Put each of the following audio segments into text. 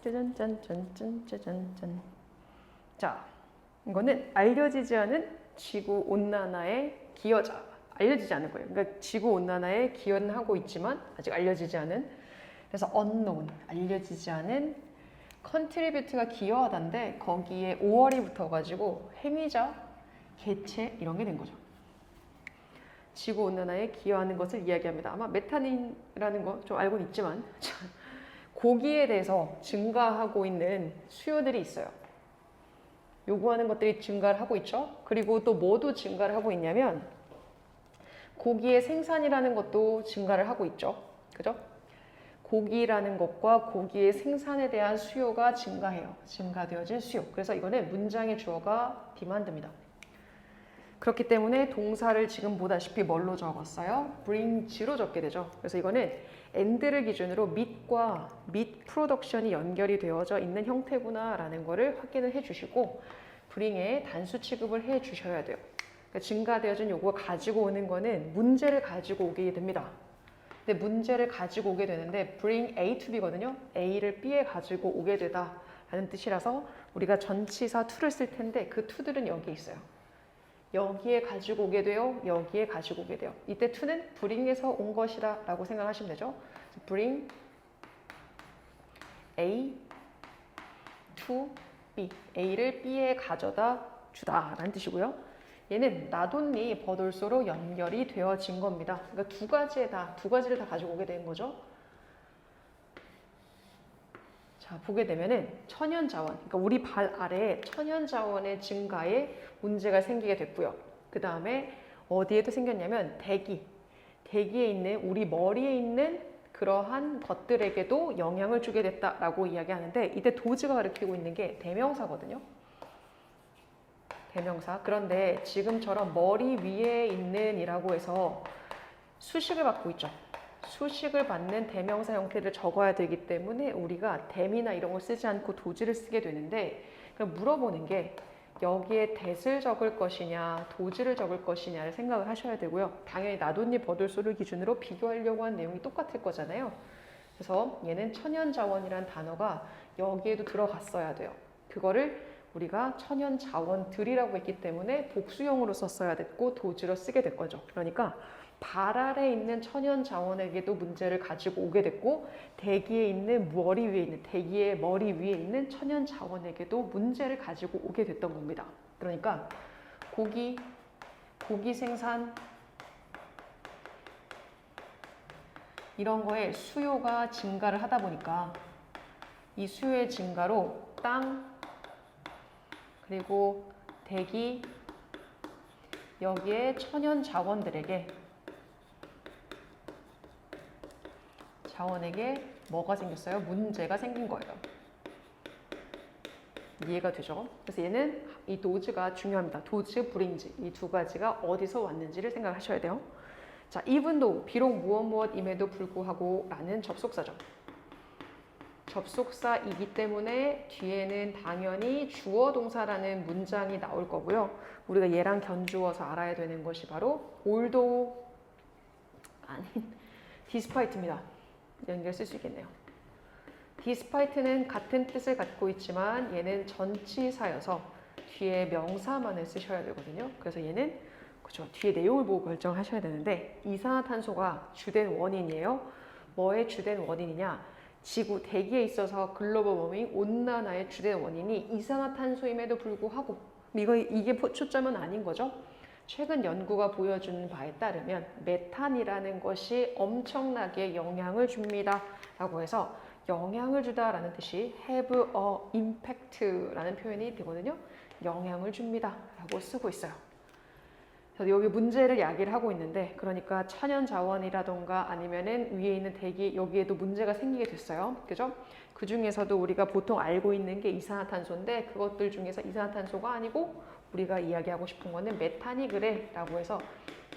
짜잔짠짠짠짠짠. 자, 이거는 알려지지 않은 지구 온난화의 기여자. 알려지지 않은 거예요. 그러니까 지구 온난화에 기여는 하고 있지만 아직 알려지지 않은. 그래서 unknown, 알려지지 않은 contribute가 기여하다인데 거기에 5월이 붙어가지고 행위자, 개체 이런 게 된 거죠. 지구 온난화에 기여하는 것을 이야기합니다. 아마 메탄이라는 거 좀 알고는 있지만 고기에 대해서 증가하고 있는 수요들이 있어요. 요구하는 것들이 증가를 하고 있죠. 그리고 또 뭐도 증가를 하고 있냐면 고기의 생산이라는 것도 증가를 하고 있죠. 그죠? 고기라는 것과 고기의 생산에 대한 수요가 증가해요. 증가되어질 수요. 그래서 이거는 문장의 주어가 demand입니다. 그렇기 때문에 동사를 지금 보다시피 뭘로 적었어요? bring로 적게 되죠. 그래서 이거는 and를 기준으로 meet과 meat production이 연결이 되어져 있는 형태구나 라는 거를 확인을 해주시고 bring에 단수 취급을 해주셔야 돼요. 그러니까 증가되어진 요구가 가지고 오는 거는 문제를 가지고 오게 됩니다. 근데 문제를 가지고 오게 되는데 bring A to B거든요. A를 B에 가지고 오게 되다 라는 뜻이라서 우리가 전치사 to를 쓸 텐데 그 to들은 여기 있어요. 여기에 가지고 오게 돼요. 여기에 가지고 오게 돼요. 이때 to는 bring에서 온 것이다 라고 생각하시면 되죠. bring A to B. A를 B에 가져다 주다 라는 뜻이고요. 얘는 나돈니 버돌소로 연결이 되어진 겁니다. 그러니까 두 가지를 다 가지고 오게 된 거죠. 자, 보게 되면은 천연자원, 그러니까 우리 발 아래에 천연자원의 증가에 문제가 생기게 됐고요. 그 다음에 어디에도 생겼냐면 대기에 있는 우리 머리에 있는 그러한 것들에게도 영향을 주게 됐다라고 이야기하는데 이때 도즈가 가리키고 있는 게 대명사거든요. 대명사. 그런데 지금처럼 머리 위에 있는 이라고 해서 수식을 받고 있죠. 수식을 받는 대명사 형태를 적어야 되기 때문에 우리가 댐이나 이런 걸 쓰지 않고 도지를 쓰게 되는데 그럼 물어보는 게 여기에 that을 적을 것이냐 도지를 적을 것이냐를 생각을 하셔야 되고요. 당연히 나돈니 버돌소를 기준으로 비교하려고 한 내용이 똑같을 거잖아요. 그래서 얘는 천연자원이란 단어가 여기에도 들어갔어야 돼요. 그거를 우리가 천연자원들이라고 했기 때문에 복수형으로 썼어야 됐고 도지로 쓰게 될 거죠. 그러니까 발 아래 있는 천연자원에게도 문제를 가지고 오게 됐고 대기의 머리 위에 있는 천연자원에게도 문제를 가지고 오게 됐던 겁니다. 그러니까 고기 생산 이런 거에 수요가 증가를 하다 보니까 이 수요의 증가로 땅 그리고 대기 여기에 천연자원에게 뭐가 생겼어요? 문제가 생긴 거예요. 이해가 되죠? 그래서 얘는 이 도즈가 중요합니다. 도즈, 브링즈 이 두 가지가 어디서 왔는지를 생각하셔야 돼요. 자, 이분도 비록 무엇임에도 불구하고 라는 접속사죠. 접속사이기 때문에 뒤에는 당연히 주어 동사라는 문장이 나올 거고요. 우리가 얘랑 견주어서 알아야 되는 것이 바로 despite입니다. 연결 쓸 수 있겠네요. despite는 같은 뜻을 갖고 있지만 얘는 전치사여서 뒤에 명사만을 쓰셔야 되거든요. 그래서 얘는 그죠, 뒤에 내용을 보고 결정하셔야 되는데 이산화탄소가 주된 원인이에요. 뭐의 주된 원인이냐? 지구 대기에 있어서 글로벌 워밍 온난화의 주된 원인이 이산화탄소임에도 불구하고 이게 초점은 아닌 거죠. 최근 연구가 보여주는 바에 따르면 메탄이라는 것이 엄청나게 영향을 줍니다 라고 해서 영향을 주다 라는 뜻이 have a impact 라는 표현이 되거든요. 영향을 줍니다 라고 쓰고 있어요. 여기 문제를 야기를 하고 있는데 그러니까 천연자원이라던가 아니면은 위에 있는 대기 여기에도 문제가 생기게 됐어요. 그죠? 그 중에서도 우리가 보통 알고 있는 게 이산화탄소인데 그것들 중에서 이산화탄소가 아니고 우리가 이야기하고 싶은 거는 메탄이 그래 라고 해서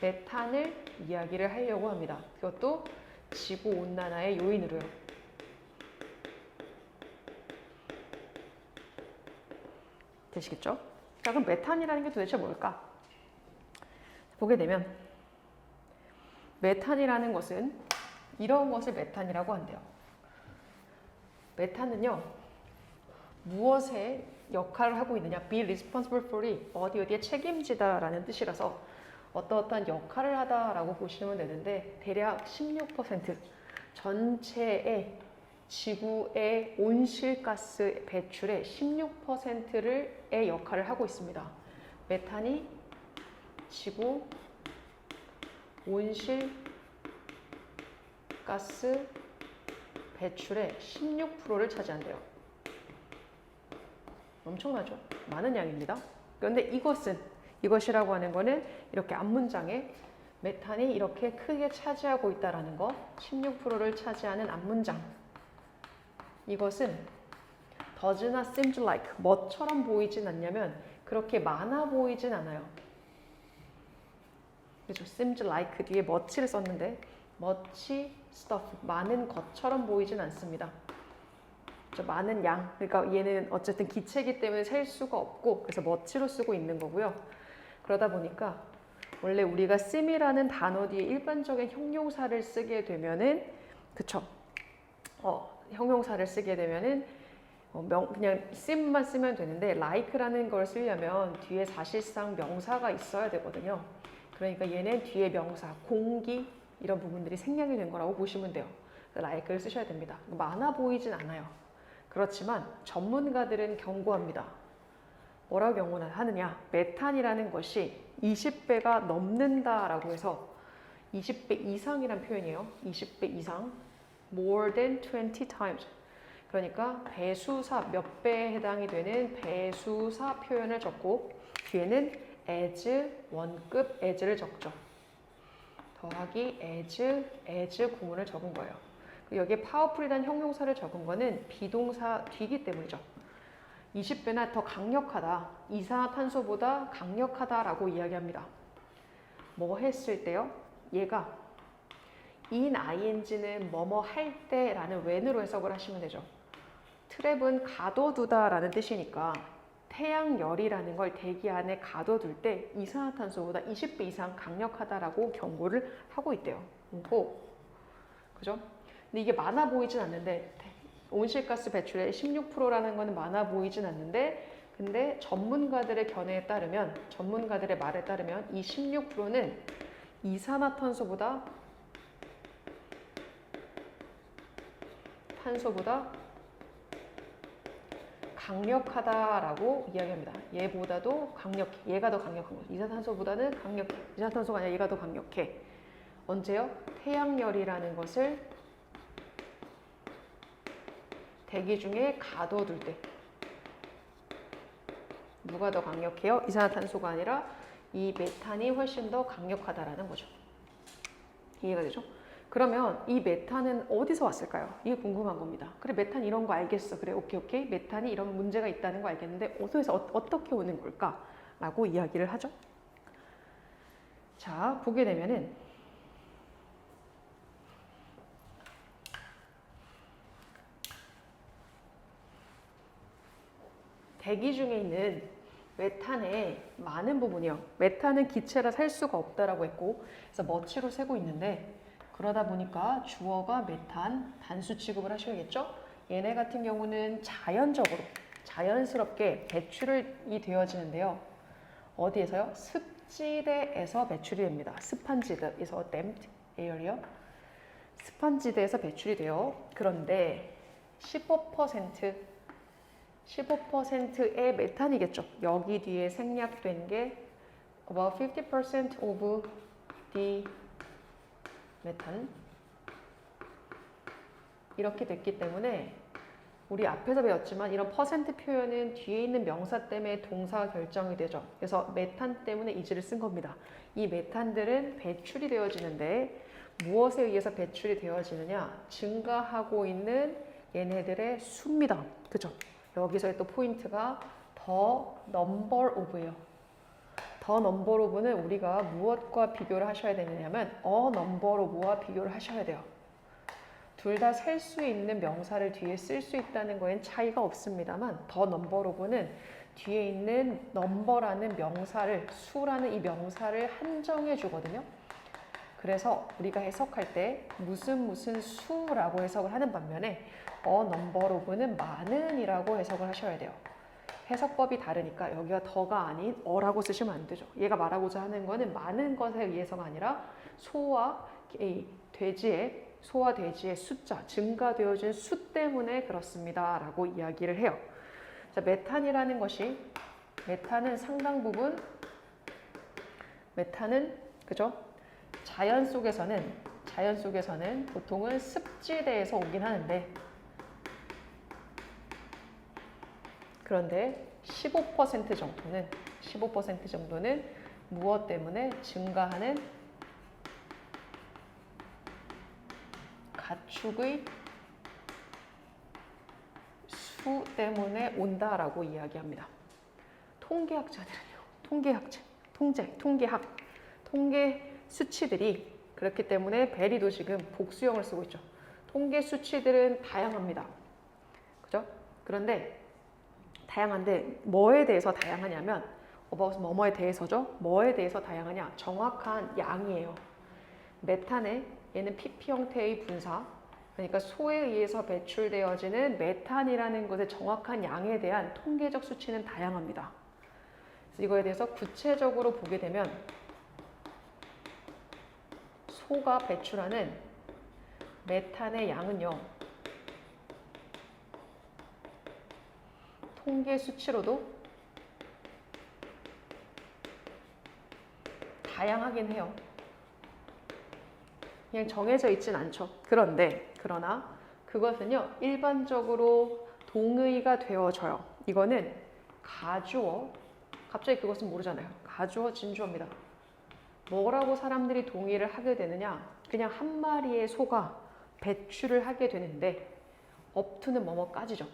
메탄을 이야기를 하려고 합니다. 그것도 지구온난화의 요인으로요. 되시겠죠? 자, 그럼 메탄이라는 게 도대체 뭘까? 보게 되면 메탄이라는 것은 이런 것을 메탄이라고 한대요. 메탄은요, 무엇에 역할을 하고 있느냐, be responsible for이 어디에 책임지다라는 뜻이라서 어떠한 역할을 하다라고 보시면 되는데 대략 16% 전체의 지구의 온실가스 배출의 16%의 역할을 하고 있습니다. 메탄이 지구 온실가스 배출의 16%를 차지한대요. 엄청나죠? 많은 양입니다. 그런데 이것이라고 하는 거는 이렇게 앞문장에 메탄이 이렇게 크게 차지하고 있다라는 거, 16%를 차지하는 앞문장. 이것은 does not seem like, 뭐처럼 보이진 않냐면 그렇게 많아 보이진 않아요. 그렇죠? seems like 뒤에 much를 썼는데 much stuff, 많은 것처럼 보이진 않습니다. 많은 양, 그러니까 얘는 어쨌든 기체이기 때문에 셀 수가 없고 그래서 much로 쓰고 있는 거고요. 그러다 보니까 원래 우리가 seem이라는 단어 뒤에 일반적인 형용사를 쓰게 되면은 그쵸? 형용사를 쓰게 되면은 그냥 seem만 쓰면 되는데 like라는 걸 쓰려면 뒤에 사실상 명사가 있어야 되거든요. 그러니까 얘는 뒤에 명사, 공기 이런 부분들이 생략이 된 거라고 보시면 돼요. like를 쓰셔야 됩니다. 많아 보이진 않아요. 그렇지만 전문가들은 경고합니다. 뭐라고 경고하느냐? 메탄이라는 것이 20배가 넘는다라고 해서 20배 이상이란 표현이에요. 20배 이상. more than 20 times. 그러니까 배수사 몇 배에 해당이 되는 배수사 표현을 적고 뒤에는 as 원급 as를 적죠. 더하기 as 구문을 적은 거예요. 여기에 powerful이라는 형용사를 적은 거는 비동사 뒤이기 때문이죠. 20배나 더 강력하다, 이산화탄소보다 강력하다라고 이야기합니다. 뭐 했을 때요? 얘가 in ing는 뭐뭐 할 때라는 when으로 해석을 하시면 되죠. 트랩은 가둬두다 라는 뜻이니까 태양열이라는 걸 대기 안에 가둬둘 때 이산화탄소보다 20배 이상 강력하다라고 경고를 하고 있대요. 그죠? 근데 이게 많아 보이진 않는데 온실가스 배출의 16%라는 거는 많아 보이진 않는데 근데 전문가들의 견해에 따르면 전문가들의 말에 따르면 이 16%는 이산화탄소보다 강력하다라고 이야기합니다. 얘보다도 강력해. 얘가 더 강력한 거죠. 이산화탄소보다는 강력해. 이산화탄소가 아니라 얘가 더 강력해. 언제요? 태양열이라는 것을 대기 중에 가둬둘 때. 누가 더 강력해요? 이산화탄소가 아니라 이 메탄이 훨씬 더 강력하다라는 거죠. 이해가 되죠? 그러면 이 메탄은 어디서 왔을까요? 이게 궁금한 겁니다. 그래, 메탄 이런 거 알겠어. 그래, 오케이. 메탄이 이런 문제가 있다는 거 알겠는데 어디서 어떻게 오는 걸까? 라고 이야기를 하죠. 자, 보게 되면은 대기 중에 있는 메탄의 많은 부분이요. 메탄은 기체라 살 수가 없다라고 했고 그래서 머치로 세고 있는데 그러다 보니까 주어가 메탄, 단수 취급을 하셔야겠죠? 얘네 같은 경우는 자연스럽게 배출이 되어지는데요. 어디에서요? 습지대에서 배출이 됩니다. 습한지대에서 damped air이요. 습한지대에서 배출이 돼요. 그런데 15%의 메탄이겠죠. 여기 뒤에 생략된 게 about 50% of the 메탄 이렇게 됐기 때문에 우리 앞에서 배웠지만 이런 퍼센트 표현은 뒤에 있는 명사 때문에 동사가 결정이 되죠. 그래서 메탄 때문에 이즈를 쓴 겁니다. 이 메탄들은 배출이 되어지는데 무엇에 의해서 배출이 되어지느냐? 증가하고 있는 얘네들의 수입니다. 그죠? 여기서의 또 포인트가 더 넘버 오브예요. 더 넘버 오브는 우리가 무엇과 비교를 하셔야 되느냐면 넘버 오브와 비교를 하셔야 돼요. 둘 다 셀 수 있는 명사를 뒤에 쓸 수 있다는 거엔 차이가 없습니다만 더 넘버 오브는 뒤에 있는 넘버라는 명사를 수라는 이 명사를 한정해 주거든요. 그래서 우리가 해석할 때 무슨 수라고 해석을 하는 반면에 number of는 많은이라고 해석을 하셔야 돼요. 해석법이 다르니까 여기가 더가 아닌 어라고 쓰시면 안 되죠. 얘가 말하고자 하는 거는 많은 것에 의해서가 아니라 소와 돼지의 숫자, 증가되어진 수 때문에 그렇습니다. 라고 이야기를 해요. 자, 메탄이라는 것이, 메탄은 상당 부분, 그죠? 자연 속에서는 보통은 습지대에서 오긴 하는데, 그런데 15% 정도는 무엇 때문에 증가하는 가축의 수 때문에 온다라고 이야기합니다. 통계 수치들이 그렇기 때문에 베리도 지금 복수형을 쓰고 있죠. 통계 수치들은 다양합니다. 그죠? 그런데 다양한데 뭐에 대해서 다양하냐면 뭐뭐에 대해서죠? 뭐에 대해서 다양하냐? 정확한 양이에요. 메탄에 얘는 pp 형태의 분사, 그러니까 소에 의해서 배출되어지는 메탄이라는 것의 정확한 양에 대한 통계적 수치는 다양합니다. 그래서 이거에 대해서 구체적으로 보게 되면 소가 배출하는 메탄의 양은요, 통계 수치로도 다양하긴 해요. 그냥 정해져 있진 않죠. 그러나 그것은요, 일반적으로 동의가 되어져요. 이거는 가주어, 갑자기 그것은 모르잖아요. 가주어, 진주어입니다. 뭐라고 사람들이 동의를 하게 되느냐? 그냥 한 마리의 소가 배출을 하게 되는데 업투는 뭐뭐까지죠.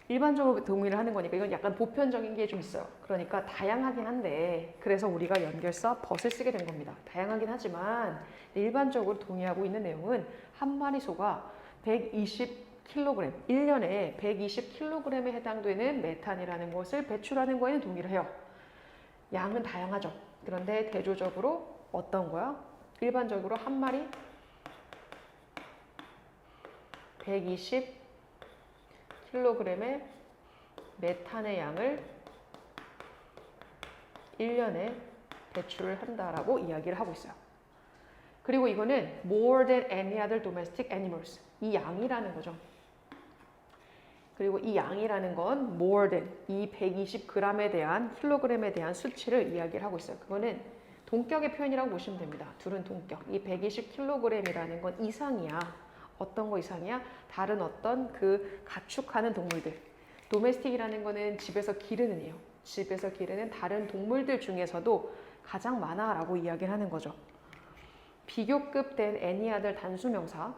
일반적으로 동의를 하는 거니까 이건 약간 보편적인 게 좀 있어요. 그러니까 다양하긴 한데, 그래서 우리가 연결사 벗을 쓰게 된 겁니다. 다양하긴 하지만 일반적으로 동의하고 있는 내용은 한 마리 소가 120kg, 1년에 120kg에 해당되는 메탄이라는 것을 배출하는 거에는 동의를 해요. 양은 다양하죠. 그런데 대조적으로 어떤 거야? 일반적으로 한 마리 120kg의 메탄의 양을 1년에 배출을 한다라고 이야기를 하고 있어요. 그리고 이거는 more than any other domestic animals. 이 양이라는 거죠. 그리고 이 양이라는 건 more than, 이 120g에 대한, 킬로그램에 대한 수치를 이야기를 하고 있어요. 그거는 동격의 표현이라고 보시면 됩니다. 둘은 동격. 이 120kg이라는 건 이상이야. 어떤 거 이상이야? 다른 어떤 그 가축하는 동물들. 도메스틱이라는 거는 집에서 기르는 이에요. 집에서 기르는 다른 동물들 중에서도 가장 많아라고 이야기를 하는 거죠. 비교급 된 any other 단수명사.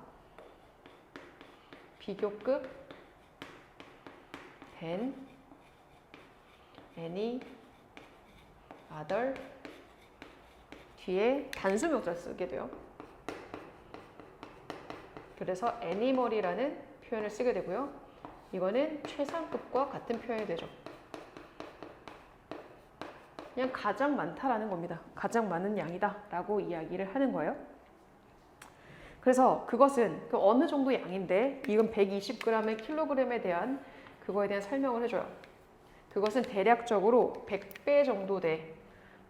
비교급 된 any other 뒤에 단수명사 쓰게 돼요. 그래서 animal이라는 표현을 쓰게 되고요. 이거는 최상급과 같은 표현이 되죠. 그냥 가장 많다라는 겁니다. 가장 많은 양이다 라고 이야기를 하는 거예요. 그래서 그것은 그 어느 정도 양인데 이건 120g의 킬로그램에 대한 그거에 대한 설명을 해줘요. 그것은 대략적으로 100배 정도 돼.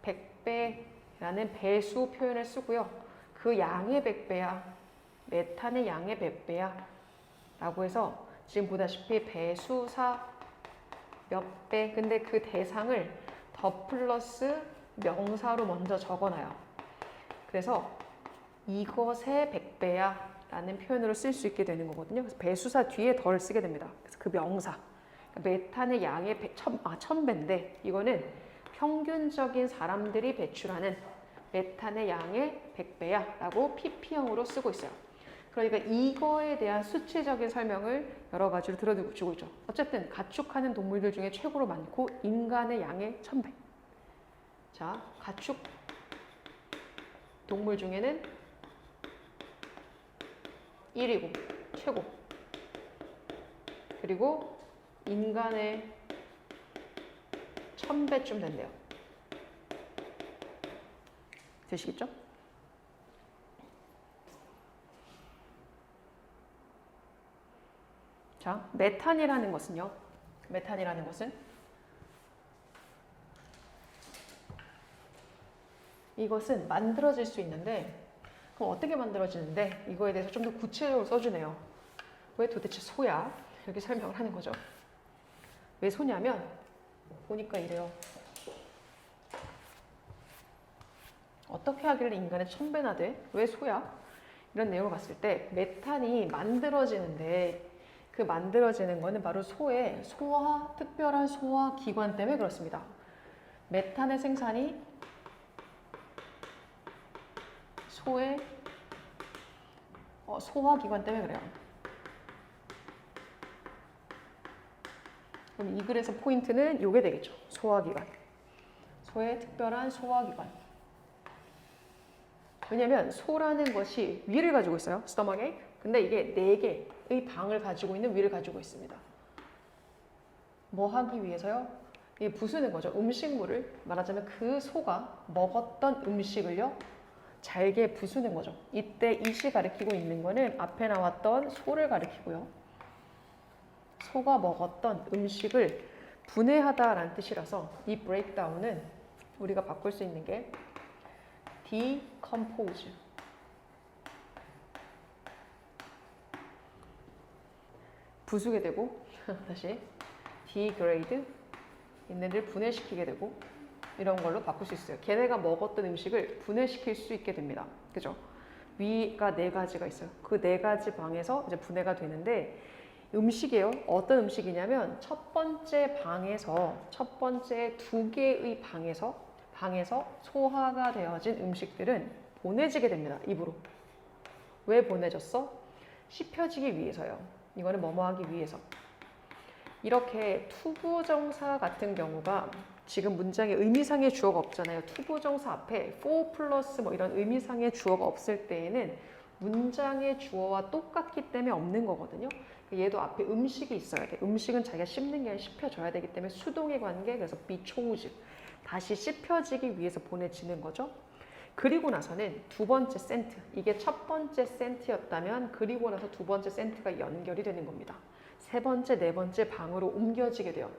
100배라는 배수 표현을 쓰고요. 그 양의 100배야. 메탄의 양의 100배야. 라고 해서 지금 보다시피 배수사 몇 배. 근데 그 대상을 더 플러스 명사로 먼저 적어놔요. 그래서 이것의 100배야 라는 표현으로 쓸 수 있게 되는 거거든요. 그래서 배수사 뒤에 덜 쓰게 됩니다. 그래서 그 명사. 메탄의 양의 1000배인데 이거는 평균적인 사람들이 배출하는 메탄의 양의 100배야 라고 pp형으로 쓰고 있어요. 그러니까 이거에 대한 수치적인 설명을 여러 가지로 들어주고 있죠. 어쨌든 가축하는 동물들 중에 최고로 많고 인간의 양의 1000배. 자, 가축 동물 중에는 1위고 최고. 그리고 인간의 1000배쯤 된대요. 되시겠죠? 자, 메탄이라는 것은요. 메탄이라는 것은 이것은 만들어질 수 있는데 그럼 어떻게 만들어지는데 이거에 대해서 좀 더 구체적으로 써주네요. 왜 도대체 소야? 이렇게 설명을 하는 거죠. 왜 소냐면 보니까 이래요. 어떻게 하길래 인간의 1000배나 돼? 왜 소야? 이런 내용을 봤을 때 메탄이 만들어지는데 그 만들어지는 거는 바로 소의 특별한 소화 기관 때문에 그렇습니다. 메탄의 생산이 소의 소화기관 때문에 그래요. 그럼 이 글에서 포인트는 이게 되겠죠. 소화기관. 소의 특별한 소화기관. 왜냐면 소라는 것이 위를 가지고 있어요. 스토마게. 근데 이게 4개의 방을 가지고 있는 위를 가지고 있습니다. 뭐 하기 위해서요? 이게 부수는 거죠. 음식물을 말하자면 그 소가 먹었던 음식을요. 잘게 부수는 거죠. 이때 이시 가리키고 있는 거는 앞에 나왔던 소를 가리키고요. 소가 먹었던 음식을 분해하다라는 뜻이라서 이 breakdown은 우리가 바꿀 수 있는 게 decompose. 부수게 되고 다시 degrade 얘네를 분해시키게 되고 이런 걸로 바꿀 수 있어요. 걔네가 먹었던 음식을 분해시킬 수 있게 됩니다. 그죠? 위가 4가지가 있어요. 그 4가지 방에서 이제 분해가 되는데 음식이에요. 어떤 음식이냐면 첫 번째 2개의 방에서 소화가 되어진 음식들은 보내지게 됩니다. 입으로. 왜 보내졌어? 씹혀지기 위해서요. 이거는 뭐뭐 하기 위해서. 이렇게 투부정사 같은 경우가 지금 문장에 의미상의 주어가 없잖아요. 투부정사 앞에 for 플러스 뭐 이런 의미상의 주어가 없을 때에는 문장의 주어와 똑같기 때문에 없는 거거든요. 얘도 앞에 음식이 있어야 돼. 음식은 자기가 씹는 게 아니라 씹혀져야 되기 때문에 수동의 관계, 그래서 be chose. 다시 씹혀지기 위해서 보내지는 거죠. 그리고 나서는 두 번째 센트. 이게 첫 번째 센트였다면 그리고 나서 두 번째 센트가 연결이 되는 겁니다. 세 번째, 네 번째 방으로 옮겨지게 돼요.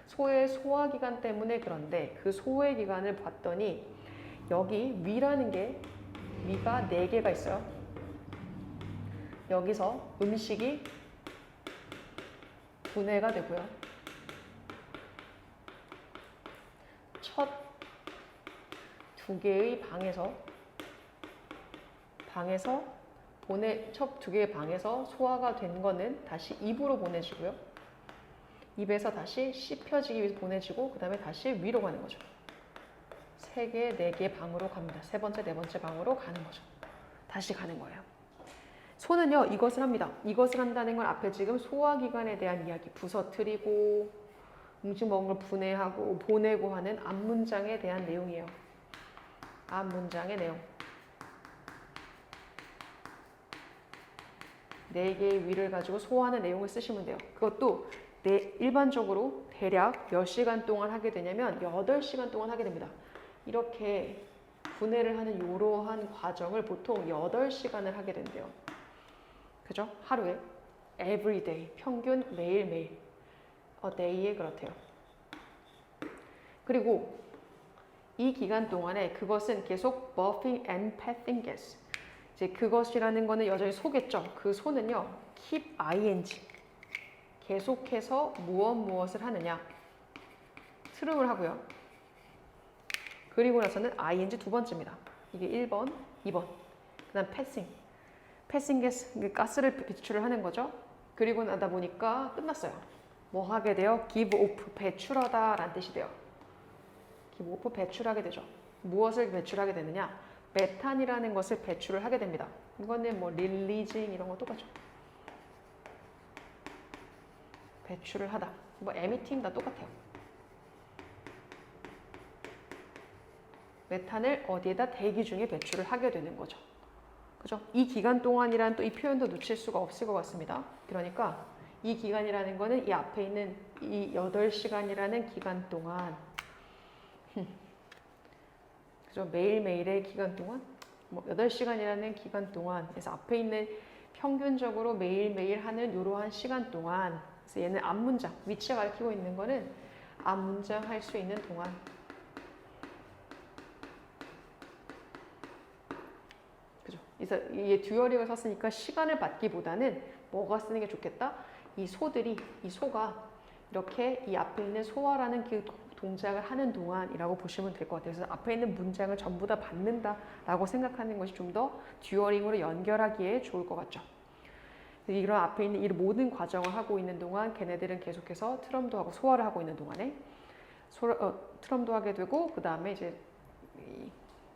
소의 소화기관 때문에 그런데 그 소외기관을 봤더니 여기 위라는 게 위가 4개가 있어요. 여기서 음식이 분해가 되고요. 첫 2개의 첫 2개의 방에서 소화가 된 거는 다시 입으로 보내지고요. 입에서 다시 씹혀지기 위해서 보내지고 그 다음에 다시 위로 가는 거죠. 3개, 4개 방으로 갑니다. 세 번째, 네 번째 방으로 가는 거죠. 다시 가는 거예요. 소는요, 이것을 합니다. 이것을 한다는 건 앞에 지금 소화기관에 대한 이야기, 부서뜨리고 음식 먹은 걸 분해하고 보내고 하는 앞문장에 대한 내용이에요. 앞문장의 내용. 4개의 위를 가지고 소화하는 내용을 쓰시면 돼요. 그것도 일반적으로 대략 몇 시간 동안 하게 되냐면 8시간 동안 하게 됩니다. 이렇게 분해를 하는 이러한 과정을 보통 8시간을 하게 된대요. 그죠? 하루에 every day, 평균 매일매일 a day에 그렇대요. 그리고 이 기간 동안에 그것은 계속 buffing and passing gas. 이제 그것이라는 거는 여전히 소겠죠. 그 소는요, keep ing. 계속해서 무엇을 하느냐. 트루를 하고요. 그리고 나서는 ing 두 번째입니다. 이게 1번, 2번. 그 다음 passing. passing gas, 가스를 배출을 하는 거죠. 그리고 나다 보니까 끝났어요. 뭐 하게 돼요? give off, 배출하다 라는 뜻이 돼요. give off, 배출하게 되죠. 무엇을 배출하게 되느냐? 메탄이라는 것을 배출을 하게 됩니다. 이거는 뭐 releasing 이런 거 똑같죠. 배출을 하다. 뭐 emitting 다 똑같아요. 메탄을 어디에다 대기 중에 배출을 하게 되는 거죠. 그죠? 이 기간 동안이라는 또 이 표현도 놓칠 수가 없을 것 같습니다. 그러니까 이 기간이라는 거는 이 앞에 있는 이 8시간이라는 기간 동안 그죠? 매일매일의 기간 동안 뭐 8시간이라는 기간 동안 그래서 앞에 있는 평균적으로 매일매일 하는 이러한 시간 동안, 그래서 얘는 앞문장, 위치가 가리키고 있는 거는 앞문장 할 수 있는 동안. 그죠? 그래서 이게 듀어링을 썼으니까 시간을 받기보다는 뭐가 쓰는 게 좋겠다? 이 소가 이렇게 이 앞에 있는 소화라는 그 동작을 하는 동안이라고 보시면 될 것 같아요. 그래서 앞에 있는 문장을 전부 다 받는다라고 생각하는 것이 좀 더 듀어링으로 연결하기에 좋을 것 같죠. 이런 앞에 있는 이 모든 과정을 하고 있는 동안 걔네들은 계속해서 트럼도 하고 소화를 하고 있는 동안에 트럼도 하게 되고 그 다음에 이제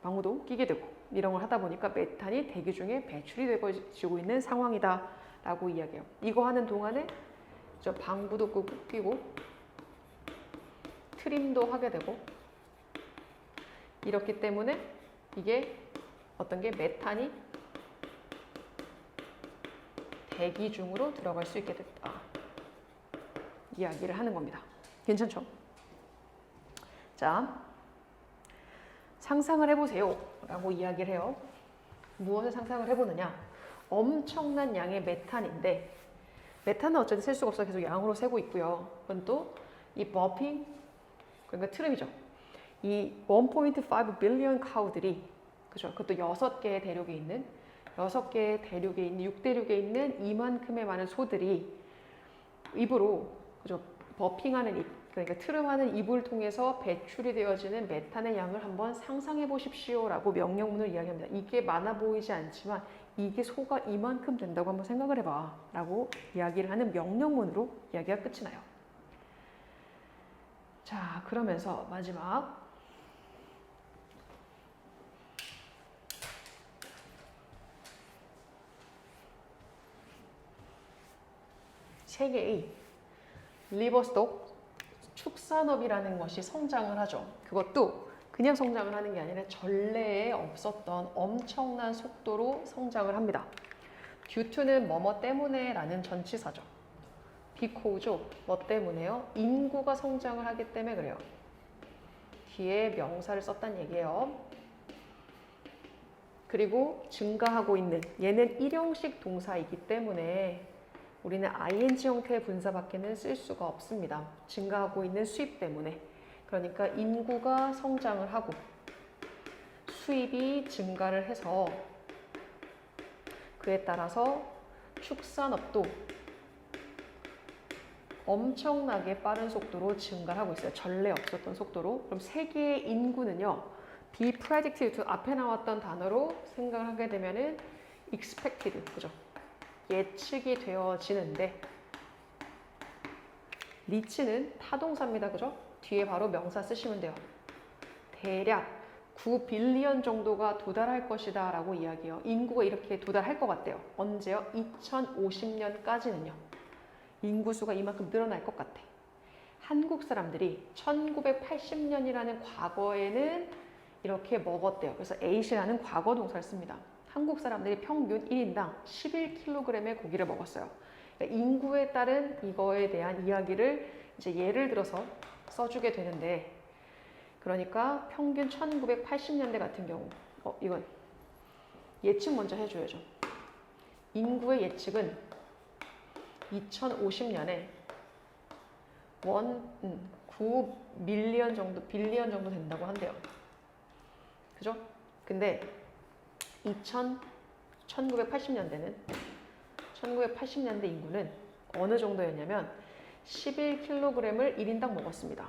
방우도 끼게 되고 이런 걸 하다 보니까 메탄이 대기 중에 배출이 되고 있는 상황이다라고 이야기해요. 이거 하는 동안에 저 방부도 끼고 트림도 하게 되고 이렇기 때문에 이게 어떤 게 메탄이 대기 중으로 들어갈 수 있게 됐다. 이야기를 하는 겁니다. 괜찮죠? 자, 상상을 해보세요 라고 이야기를 해요. 무엇을 상상을 해보느냐? 엄청난 양의 메탄인데 메탄은 어쨌든 셀 수가 없어 계속 양으로 세고 있고요. 그건 또 이 버핑, 그러니까 트름이죠. 이 1.5 빌리언 카우들이, 그죠? 그것도 6개의 대륙에 있는 6대륙에 있는 이만큼의 많은 소들이 입으로, 그죠? 버핑하는 입, 그러니까 트름하는 입을 통해서 배출이 되어지는 메탄의 양을 한번 상상해 보십시오 라고 명령문을 이야기합니다. 이게 많아 보이지 않지만 이게 소가 이만큼 된다고 한번 생각을 해봐 라고 이야기를 하는 명령문으로 이야기가 끝이 나요. 자, 그러면서 마지막 세계의 리버스톡 축산업이라는 것이 성장을 하죠. 그것도 그냥 성장을 하는 게 아니라 전래에 없었던 엄청난 속도로 성장을 합니다. 듀투는 뭐뭐 때문에 라는 전치사죠. 비코우죠. 뭐 때문에요? 인구가 성장을 하기 때문에 그래요. 뒤에 명사를 썼단 얘기예요. 그리고 증가하고 있는, 얘는 일형식 동사이기 때문에 우리는 ing 형태의 분사밖에는 쓸 수가 없습니다. 증가하고 있는 수입 때문에. 그러니까 인구가 성장을 하고 수입이 증가를 해서 그에 따라서 축산업도 엄청나게 빠른 속도로 증가를 하고 있어요. 전례 없었던 속도로. 그럼 세계의 인구는요. be predicted to 앞에 나왔던 단어로 생각을 하게 되면은 expected, 그죠? 예측이 되어지는데 리치는 타동사입니다. 그죠? 뒤에 바로 명사 쓰시면 돼요. 대략 9빌리언 정도가 도달할 것이다 라고 이야기해요. 인구가 이렇게 도달할 것 같대요. 언제요? 2050년까지는요. 인구수가 이만큼 늘어날 것 같아. 한국 사람들이 1980년이라는 과거에는 이렇게 먹었대요. 그래서 eat이라는 과거 동사를 씁니다. 한국 사람들이 평균 1인당 11kg의 고기를 먹었어요. 그러니까 인구에 따른 이거에 대한 이야기를 이제 예를 들어서 써주게 되는데, 그러니까 평균 1980년대 같은 경우, 이건 예측 먼저 해줘야죠. 인구의 예측은 2050년에 9밀리언 정도, 빌리언 정도 된다고 한대요. 그죠? 근데 1980년대 인구는 어느 정도였냐면 11kg을 1인당 먹었습니다.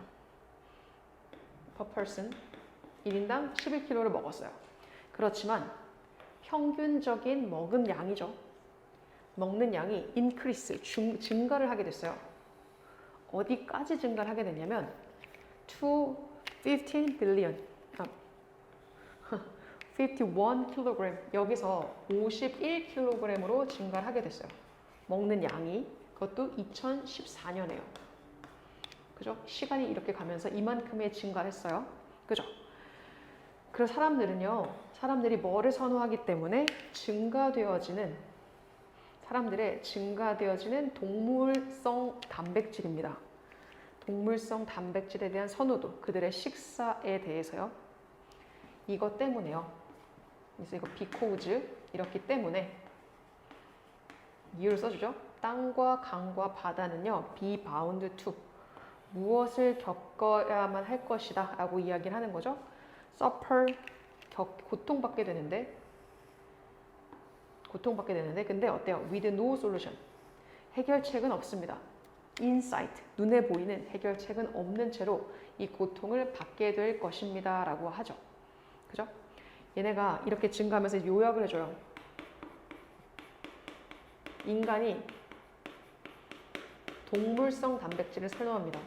per person 1인당 11kg를 먹었어요. 그렇지만 평균적인 먹은 양이죠. 먹는 양이 increase, 증가를 하게 됐어요. 어디까지 증가를 하게 됐냐면 to 15 billion, 51kg, 여기서 51kg으로 증가를 하게 됐어요. 먹는 양이. 그것도 2014년에요. 그죠? 시간이 이렇게 가면서 이만큼의 증가를 했어요. 그죠? 그래서 사람들이 뭐를 선호하기 때문에 사람들의 증가되어지는 동물성 단백질입니다. 동물성 단백질에 대한 선호도, 그들의 식사에 대해서요. 이것 때문에요. 그래서 이거 because 이렇기 때문에 이유를 써주죠. 땅과 강과 바다는요, be bound to 무엇을 겪어야만 할 것이다 라고 이야기를 하는 거죠. suffer 고통받게 되는데 근데 어때요? with no solution 해결책은 없습니다. insight 눈에 보이는 해결책은 없는 채로 이 고통을 받게 될 것입니다 라고 하죠. 그죠? 얘네가 이렇게 증가하면서 요약을 해줘요. 인간이 동물성 단백질을 설명합니다.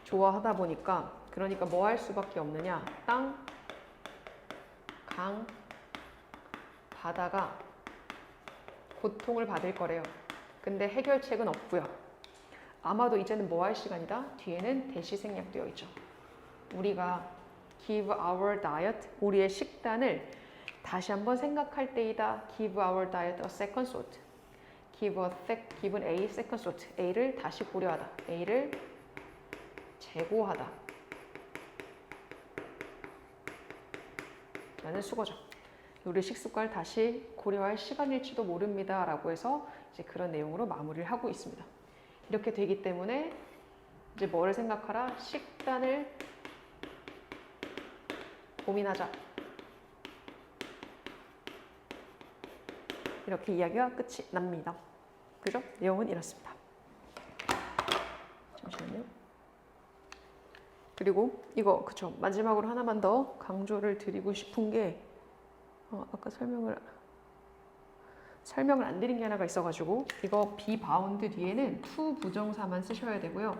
좋아하다 보니까 그러니까 뭐 할 수밖에 없느냐. 땅, 강, 바다가 고통을 받을 거래요. 근데 해결책은 없고요. 아마도 이제는 뭐 할 시간이다? 뒤에는 대시 생략되어 있죠. 우리가 give our diet, 우리의 식단을 다시 한번 생각할 때이다. give our diet a second thought. give a second thought. A를 다시 고려하다. A를 재고하다. 라는 수거죠. 우리 식습관을 다시 고려할 시간일지도 모릅니다. 라고 해서 이제 그런 내용으로 마무리를 하고 있습니다. 이렇게 되기 때문에 이제 뭐를 생각하라? 식단을 고민하자. 이렇게 이야기가 끝이 납니다. 그죠? 내용은 이렇습니다. 잠시만요. 그리고 이거 그쵸? 마지막으로 하나만 더 강조를 드리고 싶은 게 아까 설명을 안 드린 게 하나가 있어가지고 이거 be bound 뒤에는 to 부정사만 쓰셔야 되고요.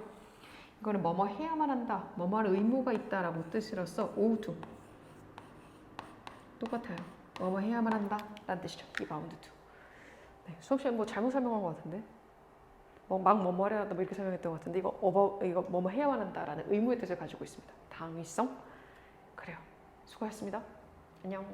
이거는 뭐뭐 해야만 한다, 뭐뭐 할 의무가 있다라고 뜻으로서 ought to 똑같아요. 뭐뭐 해야만 한다 라는 뜻이죠. be bound to. 네, 수업 시간에 뭐 잘못 설명한 것 같은데 막 뭐뭐 해야 한다 뭐 이렇게 설명했던 것 같은데 이거 뭐뭐 해야만 한다라는 의무의 뜻을 가지고 있습니다. 당위성. 그래요. 수고하셨습니다. 안녕.